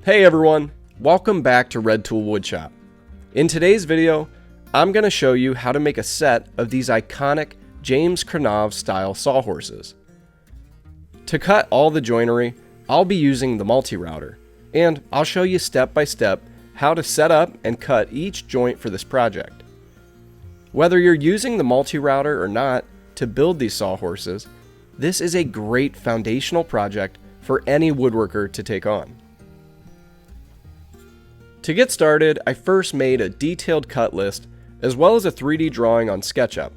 Hey everyone, welcome back to RedTOOL Woodshop. In today's video, I'm going to show you how to make a set of these iconic James Krenov-Style Sawhorses. To cut all the joinery, I'll be using the multi-router, and I'll show you step by step how to set up and cut each joint for this project. Whether you're using the multi-router or not to build these sawhorses, this is a great foundational project for any woodworker to take on. To get started, I first made a detailed cut list as well as a 3D drawing on SketchUp.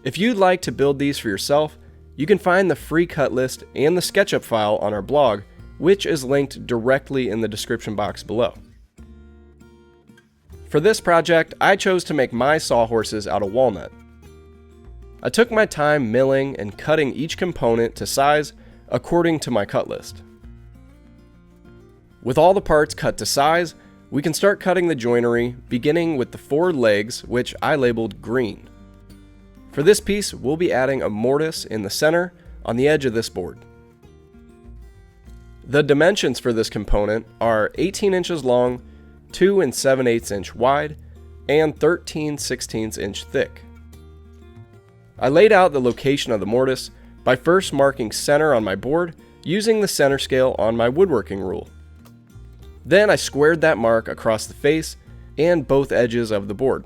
If you'd like to build these for yourself, you can find the free cut list and the SketchUp file on our blog, which is linked directly in the description box below. For this project, I chose to make my sawhorses out of walnut. I took my time milling and cutting each component to size according to my cut list. With all the parts cut to size, we can start cutting the joinery, beginning with the forward legs, which I labeled green. For this piece, we'll be adding a mortise in the center on the edge of this board. The dimensions for this component are 18 inches long, 2 7/8 inch wide, and 13/16 inch thick. I laid out the location of the mortise by first marking center on my board using the center scale on my woodworking rule. Then I squared that mark across the face and both edges of the board.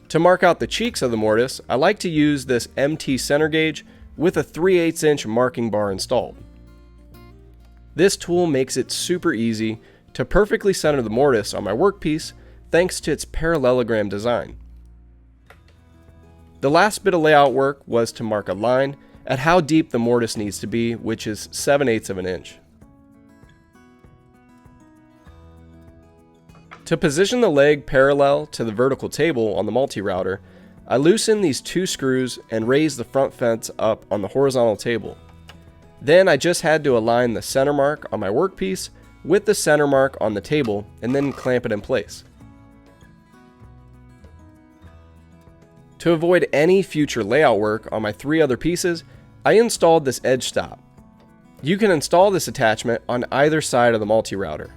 To mark out the cheeks of the mortise, I like to use this MT center gauge with a 3/8 inch marking bar installed. This tool makes it super easy to perfectly center the mortise on my workpiece thanks to its parallelogram design. The last bit of layout work was to mark a line at how deep the mortise needs to be, which is 7/8 of an inch. To position the leg parallel to the vertical table on the multi-router, I loosen these two screws and raise the front fence up on the horizontal table. Then I just had to align the center mark on my workpiece with the center mark on the table and then clamp it in place. To avoid any future layout work on my three other pieces, I installed this edge stop. You can install this attachment on either side of the multi-router.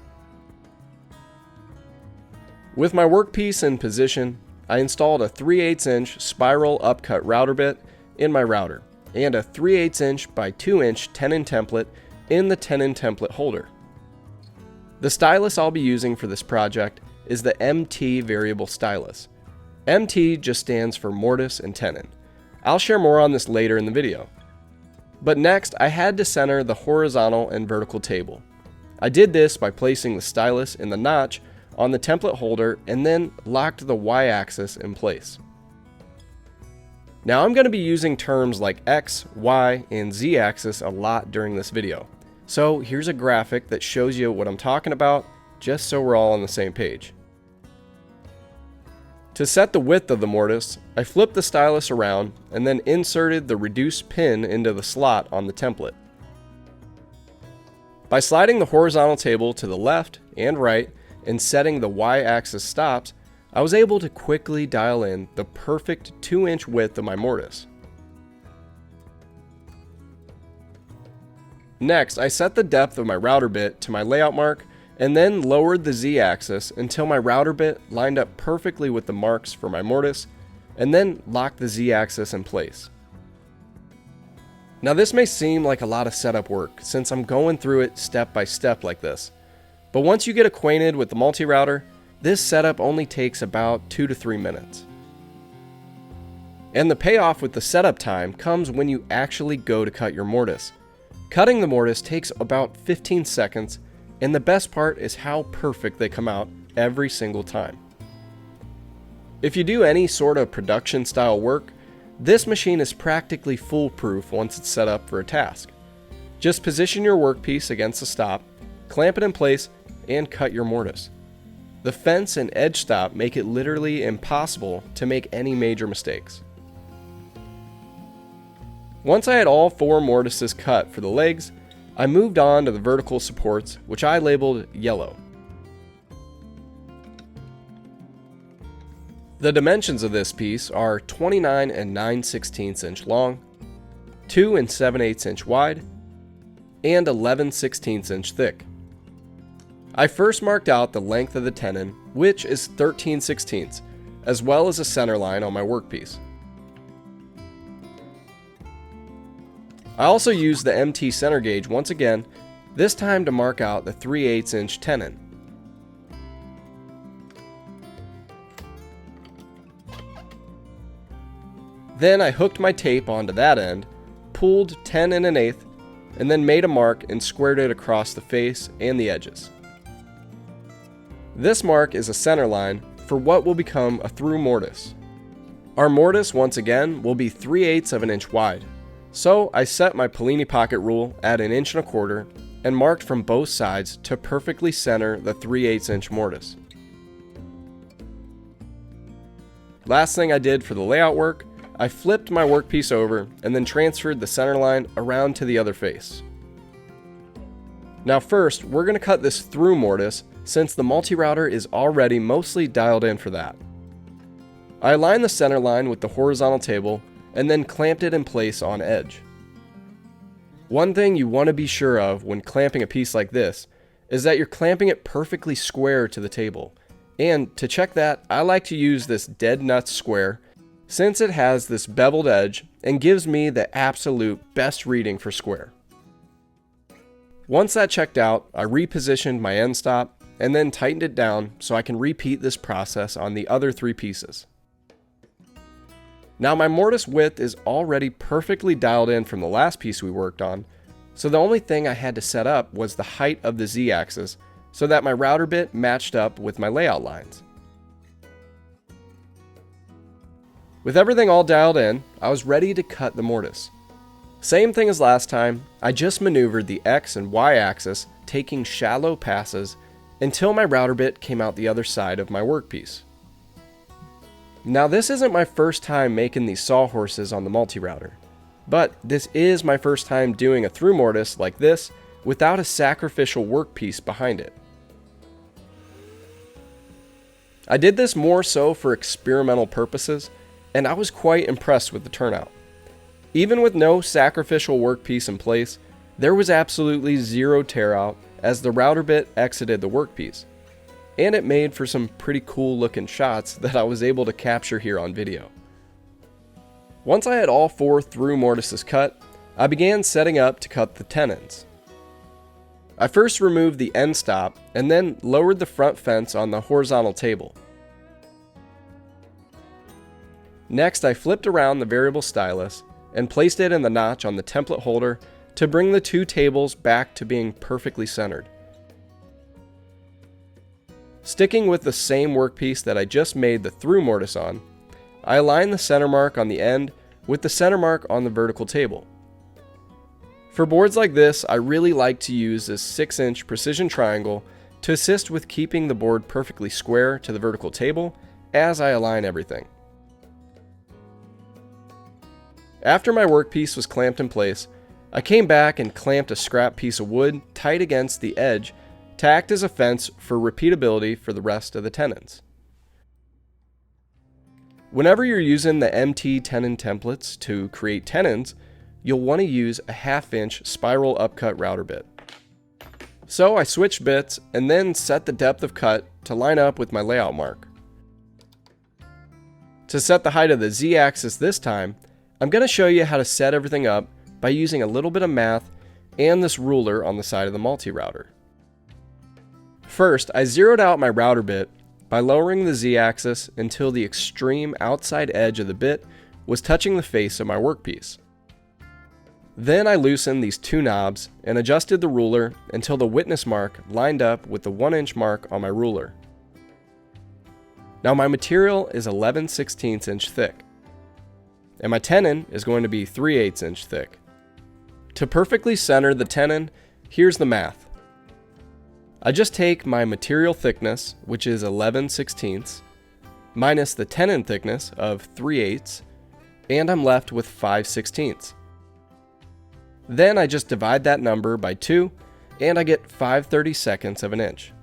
With my workpiece in position, I installed a 3/8 inch spiral upcut router bit in my router and a 3/8 inch by 2 inch tenon template in the tenon template holder. The stylus I'll be using for this project is the MT Variable Stylus. MT just stands for mortise and tenon. I'll share more on this later in the video. But next, I had to center the horizontal and vertical table. I did this by placing the stylus in the notch on the template holder and then locked the Y-axis in place. Now I'm going to be using terms like X, Y, and Z-axis a lot during this video. So here's a graphic that shows you what I'm talking about, just so we're all on the same page. To set the width of the mortise, I flipped the stylus around and then inserted the reduced pin into the slot on the template. By sliding the horizontal table to the left and right and setting the Y-axis stops, I was able to quickly dial in the perfect 2 inch width of my mortise. Next, I set the depth of my router bit to my layout mark and then lowered the Z-axis until my router bit lined up perfectly with the marks for my mortise, and then locked the Z-axis in place. Now this may seem like a lot of setup work since I'm going through it step by step like this. But once you get acquainted with the multi-router, this setup only takes about 2 to 3 minutes. And the payoff with the setup time comes when you actually go to cut your mortise. Cutting the mortise takes about 15 seconds, and the best part is how perfect they come out every single time. If you do any sort of production style work, this machine is practically foolproof once it's set up for a task. Just position your workpiece against the stop, clamp it in place, and cut your mortise. The fence and edge stop make it literally impossible to make any major mistakes. Once I had all 4 mortises cut for the legs, I moved on to the vertical supports, which I labeled yellow. The dimensions of this piece are 29 9/16 inch long, 2 7/8 inch wide, and 11/16 inch thick. I first marked out the length of the tenon, which is 13/16, as well as a center line on my workpiece. I also used the MT center gauge once again, this time to mark out the 3/8 inch tenon. Then I hooked my tape onto that end, pulled 10 1/8, and then made a mark and squared it across the face and the edges. This mark is a center line for what will become a through mortise. Our mortise, once again, will be 3/8 of an inch wide. So I set my Paolini pocket rule at 1 1/4 inch and marked from both sides to perfectly center the 3/8 inch mortise. Last thing I did for the layout work, I flipped my workpiece over and then transferred the center line around to the other face. Now first, we're going to cut this through mortise since the multi-router is already mostly dialed in for that. I aligned the center line with the horizontal table and then clamped it in place on edge. One thing you want to be sure of when clamping a piece like this is that you're clamping it perfectly square to the table. And to check that, I like to use this dead nuts square since it has this beveled edge and gives me the absolute best reading for square. Once that checked out, I repositioned my end stop and then tightened it down so I can repeat this process on the other 3 pieces. Now my mortise width is already perfectly dialed in from the last piece we worked on, so the only thing I had to set up was the height of the Z-axis so that my router bit matched up with my layout lines. With everything all dialed in, I was ready to cut the mortise. Same thing as last time, I just maneuvered the X and Y axis, taking shallow passes until my router bit came out the other side of my workpiece. Now this isn't my first time making these sawhorses on the multi-router, but this is my first time doing a through mortise like this without a sacrificial workpiece behind it. I did this more so for experimental purposes, and I was quite impressed with the turnout. Even with no sacrificial workpiece in place, there was absolutely zero tear out as the router bit exited the workpiece, and it made for some pretty cool looking shots that I was able to capture here on video. Once I had all 4 through mortises cut, I began setting up to cut the tenons. I first removed the end stop and then lowered the front fence on the horizontal table. Next, I flipped around the variable stylus and placed it in the notch on the template holder to bring the 2 tables back to being perfectly centered. Sticking with the same workpiece that I just made the through mortise on, I aligned the center mark on the end with the center mark on the vertical table. For boards like this, I really like to use this 6-inch precision triangle to assist with keeping the board perfectly square to the vertical table as I align everything. After my workpiece was clamped in place, I came back and clamped a scrap piece of wood tight against the edge to act as a fence for repeatability for the rest of the tenons. Whenever you're using the MT tenon templates to create tenons, you'll want to use a 1/2 inch spiral upcut router bit. So I switched bits and then set the depth of cut to line up with my layout mark. To set the height of the Z-axis this time, I'm going to show you how to set everything up by using a little bit of math and this ruler on the side of the multi-router. First, I zeroed out my router bit by lowering the Z-axis until the extreme outside edge of the bit was touching the face of my workpiece. Then I loosened these 2 knobs and adjusted the ruler until the witness mark lined up with the 1-inch mark on my ruler. Now my material is 11/16 inch thick, and my tenon is going to be 3/8 inch thick. To perfectly center the tenon, here's the math. I just take my material thickness, which is 11/16, minus the tenon thickness of 3/8, and I'm left with 5/16. Then I just divide that number by 2, and I get 5/32 of an inch.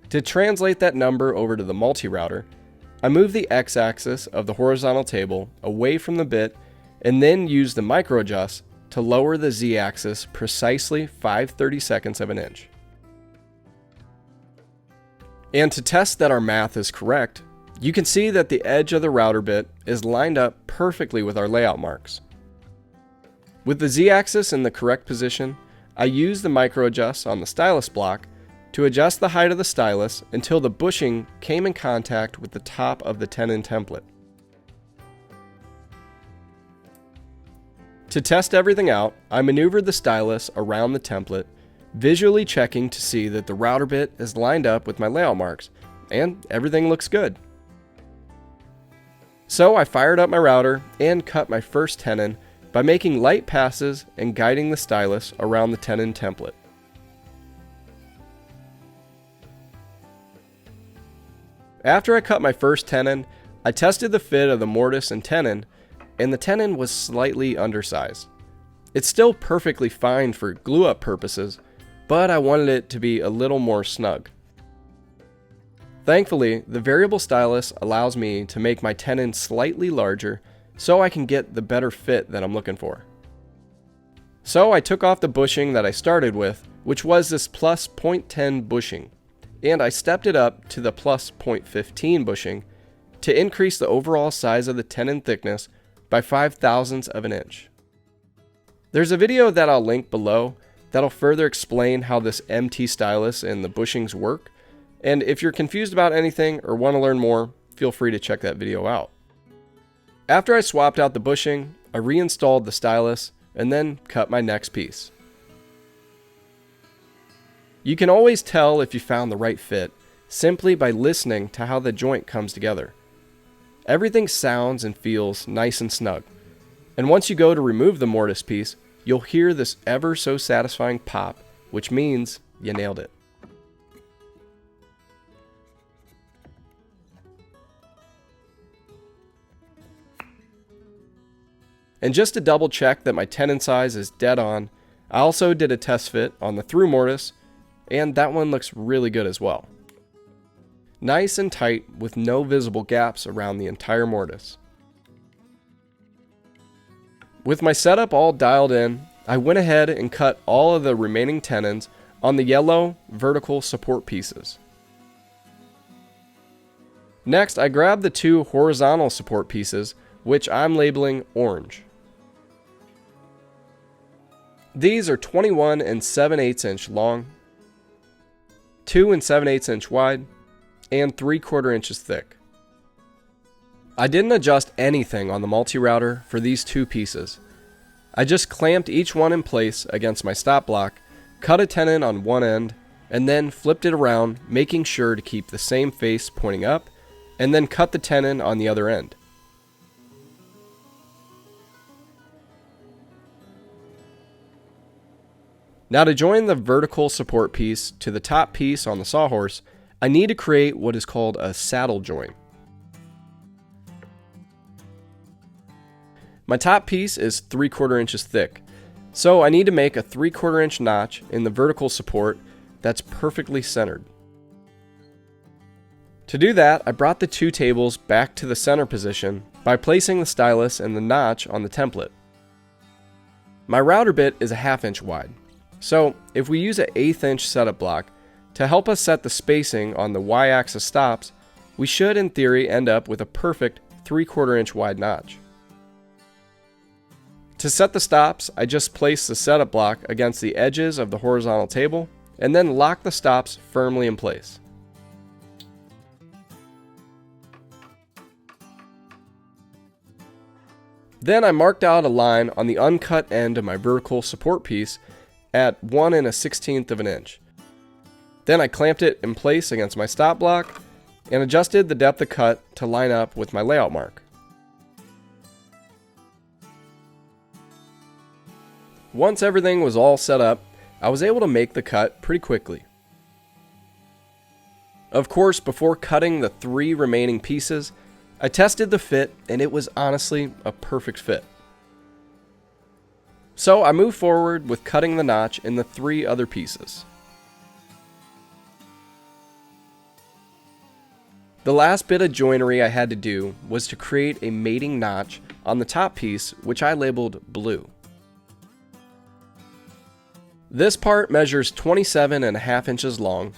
To translate that number over to the multi-router, I move the x-axis of the horizontal table away from the bit and then use the micro adjust to lower the Z-axis precisely 5/32 of an inch. And to test that our math is correct, you can see that the edge of the router bit is lined up perfectly with our layout marks. With the Z-axis in the correct position, I used the micro adjust on the stylus block to adjust the height of the stylus until the bushing came in contact with the top of the tenon template. To test everything out, I maneuvered the stylus around the template, visually checking to see that the router bit is lined up with my layout marks, and everything looks good. So I fired up my router and cut my first tenon by making light passes and guiding the stylus around the tenon template. After I cut my first tenon, I tested the fit of the mortise and tenon, and the tenon was slightly undersized. It's still perfectly fine for glue-up purposes, but I wanted it to be a little more snug. Thankfully, the Variable Stylus allows me to make my tenon slightly larger so I can get the better fit that I'm looking for. So I took off the bushing that I started with, which was this plus 0.10 bushing, and I stepped it up to the plus 0.15 bushing to increase the overall size of the tenon thickness by 5/1000ths of an inch. There's a video that I'll link below that'll further explain how this MT stylus and the bushings work, and if you're confused about anything or want to learn more, feel free to check that video out. After I swapped out the bushing, I reinstalled the stylus and then cut my next piece. You can always tell if you found the right fit simply by listening to how the joint comes together. Everything sounds and feels nice and snug, and once you go to remove the mortise piece, you'll hear this ever so satisfying pop, which means you nailed it. And just to double check that my tenon size is dead on, I also did a test fit on the through-mortise, and that one looks really good as well. Nice and tight with no visible gaps around the entire mortise. With my setup all dialed in, I went ahead and cut all of the remaining tenons on the yellow vertical support pieces. Next, I grabbed the two horizontal support pieces, which I'm labeling orange. These are 21 7/8 inch long, 2 7/8 inch wide, and 3/4 inches thick. I didn't adjust anything on the multi-router for these two pieces. I just clamped each one in place against my stop block, cut a tenon on one end, and then flipped it around, making sure to keep the same face pointing up, and then cut the tenon on the other end. Now to join the vertical support piece to the top piece on the sawhorse, I need to create what is called a saddle joint. My top piece is 3/4 inches thick, so I need to make a 3/4 inch notch in the vertical support that's perfectly centered. To do that, I brought the two tables back to the center position by placing the stylus and the notch on the template. My router bit is a 1/2 inch wide, so if we use an 1/8 inch setup block to help us set the spacing on the Y-axis stops, we should in theory end up with a perfect 3/4 inch wide notch. To set the stops, I just place the setup block against the edges of the horizontal table and then lock the stops firmly in place. Then I marked out a line on the uncut end of my vertical support piece at 1 1/16 of an inch. Then I clamped it in place against my stop block and adjusted the depth of cut to line up with my layout mark. Once everything was all set up, I was able to make the cut pretty quickly. Of course, before cutting the 3 remaining pieces, I tested the fit and it was honestly a perfect fit. So I moved forward with cutting the notch in the 3 other pieces. The last bit of joinery I had to do was to create a mating notch on the top piece, which I labeled blue. This part measures 27.5 inches long,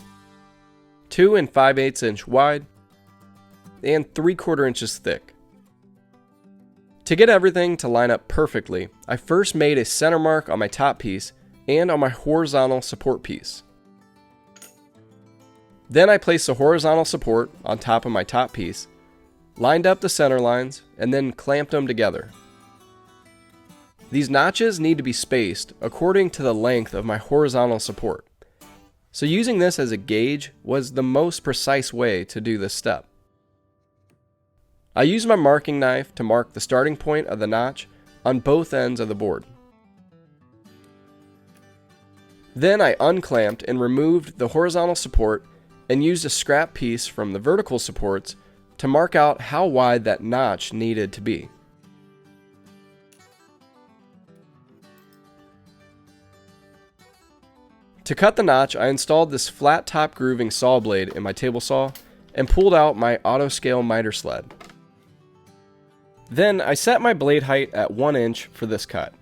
2 5/8 inch wide, and 3/4 inches thick. To get everything to line up perfectly, I first made a center mark on my top piece and on my horizontal support piece. Then I placed the horizontal support on top of my top piece, lined up the center lines, and then clamped them together. These notches need to be spaced according to the length of my horizontal support. So using this as a gauge was the most precise way to do this step. I used my marking knife to mark the starting point of the notch on both ends of the board. Then I unclamped and removed the horizontal support and used a scrap piece from the vertical supports to mark out how wide that notch needed to be. To cut the notch, I installed this flat top grooving saw blade in my table saw and pulled out my auto scale miter sled. Then I set my blade height at 1 inch for this cut.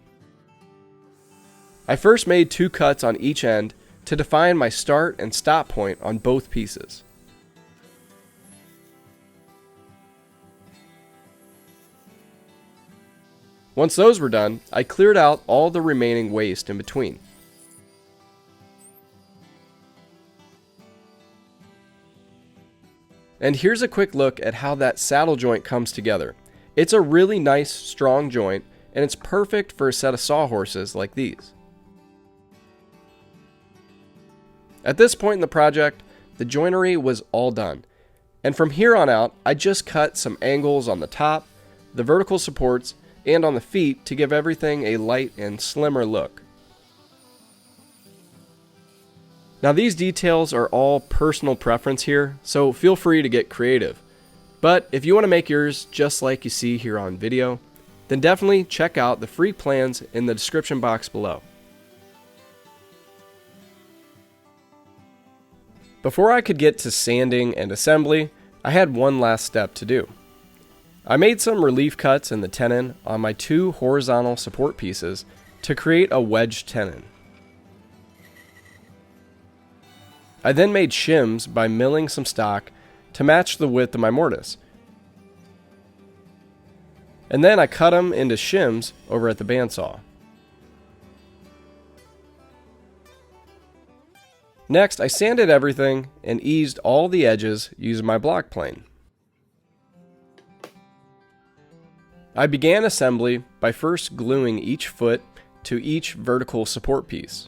I first made 2 cuts on each end to define my start and stop point on both pieces. Once those were done, I cleared out all the remaining waste in between. And here's a quick look at how that saddle joint comes together. It's a really nice, strong joint, and it's perfect for a set of sawhorses like these. At this point in the project, the joinery was all done, and from here on out, I just cut some angles on the top, the vertical supports, and on the feet to give everything a light and slimmer look. Now these details are all personal preference here, so feel free to get creative. But if you want to make yours just like you see here on video, then definitely check out the free plans in the description box below. Before I could get to sanding and assembly, I had one last step to do. I made some relief cuts in the tenon on my 2 horizontal support pieces to create a wedge tenon. I then made shims by milling some stock to match the width of my mortise. And then I cut them into shims over at the bandsaw. Next, I sanded everything and eased all the edges using my block plane. I began assembly by first gluing each foot to each vertical support piece.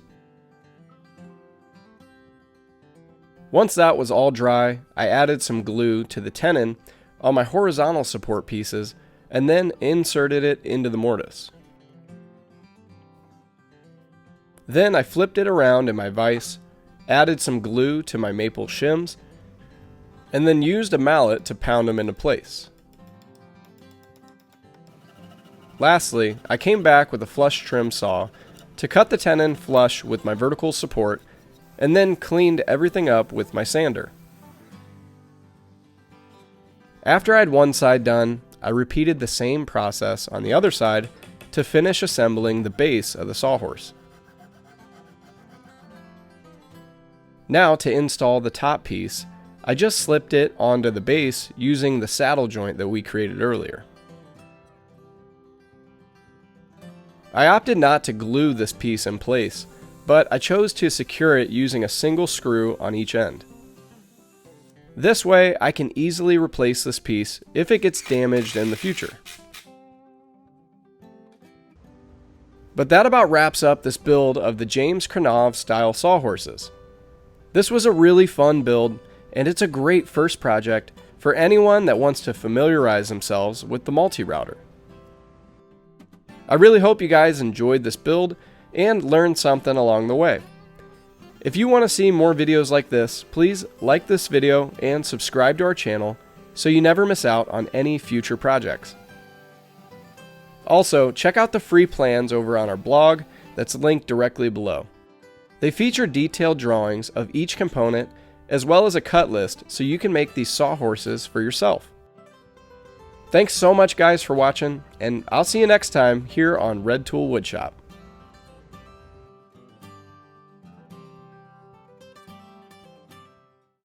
Once that was all dry, I added some glue to the tenon on my horizontal support pieces and then inserted it into the mortise. Then I flipped it around in my vise, added some glue to my maple shims, and then used a mallet to pound them into place. Lastly, I came back with a flush trim saw to cut the tenon flush with my vertical support and then cleaned everything up with my sander. After I had one side done, I repeated the same process on the other side to finish assembling the base of the sawhorse. Now to install the top piece, I just slipped it onto the base using the saddle joint that we created earlier. I opted not to glue this piece in place, but I chose to secure it using a single screw on each end. This way I can easily replace this piece if it gets damaged in the future. But that about wraps up this build of the James Krenov-Style Sawhorses. This was a really fun build, and it's a great first project for anyone that wants to familiarize themselves with the multi-router. I really hope you guys enjoyed this build and learned something along the way. If you want to see more videos like this, please like this video and subscribe to our channel so you never miss out on any future projects. Also, check out the free plans over on our blog that's linked directly below. They feature detailed drawings of each component as well as a cut list so you can make these sawhorses for yourself. Thanks so much guys for watching, and I'll see you next time here on RedTOOL Woodshop.